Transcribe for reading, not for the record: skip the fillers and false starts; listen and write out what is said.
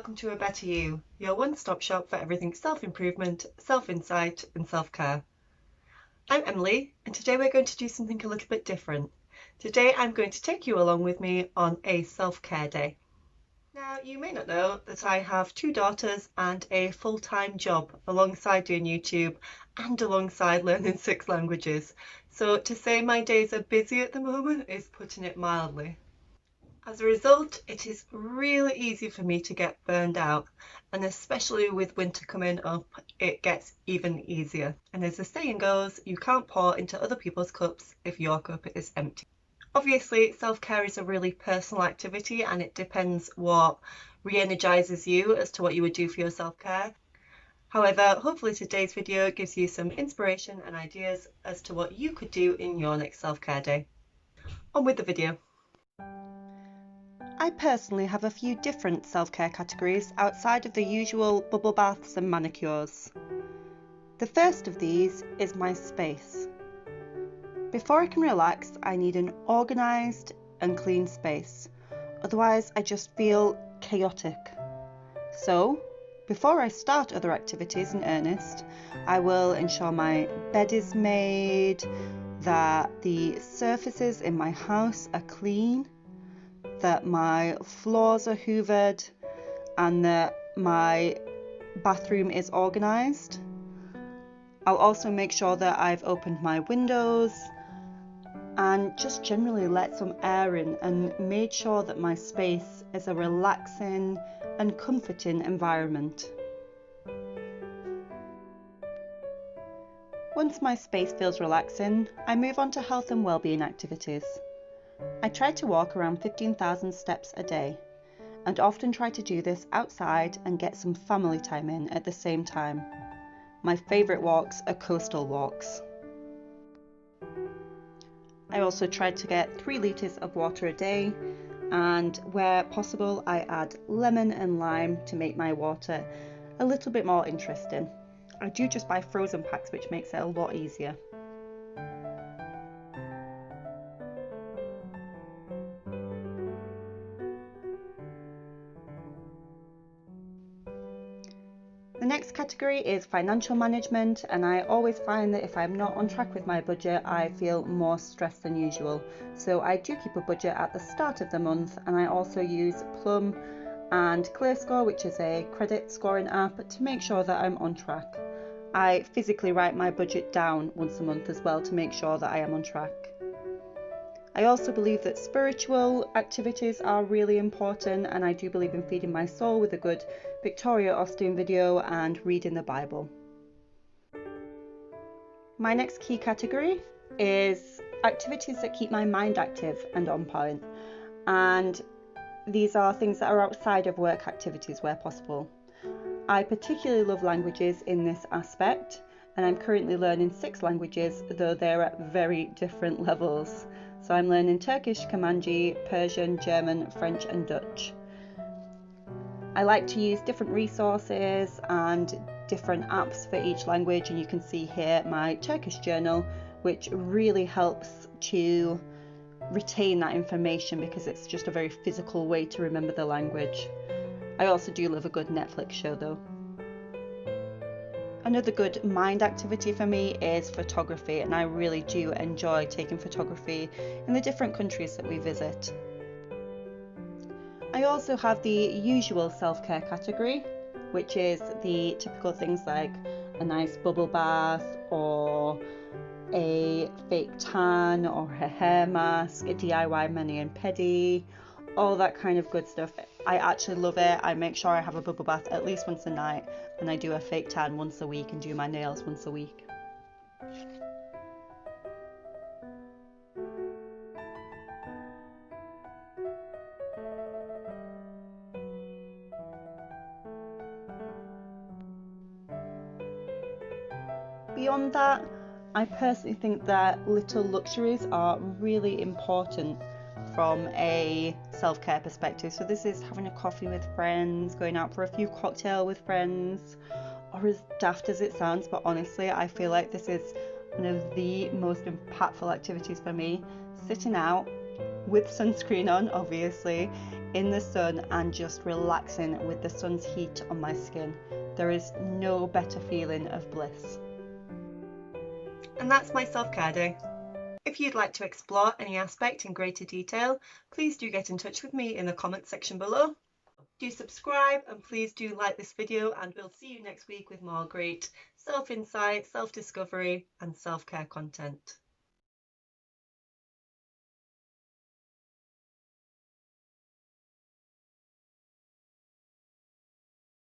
welcome to A Better You, your one-stop shop for everything self-improvement, self-insight and self-care. I'm Emily, and today we're going to do something a little bit different. Today I'm going to take you along with me on a self-care day. Now, you may not know that I have 2 daughters and a full-time job alongside doing YouTube and alongside learning 6 languages. So to say my days are busy at the moment is putting it mildly. As a result, it is really easy for me to get burned out, and especially with winter coming up, it gets even easier. And as the saying goes, you can't pour into other people's cups if your cup is empty. Obviously, self-care is a really personal activity and it depends what re-energizes you as to what you would do for your self-care. However, hopefully today's video gives you some inspiration and ideas as to what you could do in your next self-care day. On with the video. I personally have a few different self-care categories outside of the usual bubble baths and manicures. The first of these is my space. Before I can relax, I need an organised and clean space, otherwise I just feel chaotic. So, before I start other activities in earnest, I will ensure my bed is made, that the surfaces in my house are clean, that my floors are hoovered, and that my bathroom is organised. I'll also make sure that I've opened my windows and just generally let some air in and made sure that my space is a relaxing and comforting environment. Once my space feels relaxing, I move on to health and wellbeing activities. I try to walk around 15,000 steps a day, and often try to do this outside and get some family time in at the same time. My favourite walks are coastal walks. I also try to get 3 litres of water a day, and where possible I add lemon and lime to make my water a little bit more interesting. I do just buy frozen packs, which makes it a lot easier. The next category is financial management, and I always find that if I'm not on track with my budget, I feel more stressed than usual. So I do keep a budget at the start of the month, and I also use Plum and ClearScore, which is a credit scoring app, to make sure that I'm on track. I physically write my budget down once a month as well to make sure that I am on track. I also believe that spiritual activities are really important, and I do believe in feeding my soul with a good Victoria Austin video and reading the Bible. My next key category is activities that keep my mind active and on point, and these are things that are outside of work activities where possible. I particularly love languages in this aspect, and I'm currently learning 6 languages, though they're at very different levels. So I'm learning Turkish, Kamanji, Persian, German, French and Dutch. I like to use different resources and different apps for each language, and you can see here my Turkish journal, which really helps to retain that information because it's just a very physical way to remember the language. I also do love a good Netflix show though. Another good mind activity for me is photography, and I really do enjoy taking photography in the different countries that we visit. I also have the usual self-care category, which is the typical things like a nice bubble bath or a fake tan or a hair mask, a DIY mani and pedi, all that kind of good stuff. I actually love it. I make sure I have a bubble bath at least once a night, and I do a fake tan once a week and do my nails once a week. Beyond that, I personally think that little luxuries are really important from a self-care perspective. So this is having a coffee with friends, going out for a few cocktails with friends, or as daft as it sounds, but honestly I feel like this is one of the most impactful activities for me. Sitting out with sunscreen on, obviously, in the sun and just relaxing with the sun's heat on my skin. There is no better feeling of bliss. And that's my self-care day. If you'd like to explore any aspect in greater detail, please do get in touch with me in the comment section below. Do subscribe and please do like this video, and we'll see you next week with more great self-insight, self-discovery and self-care content.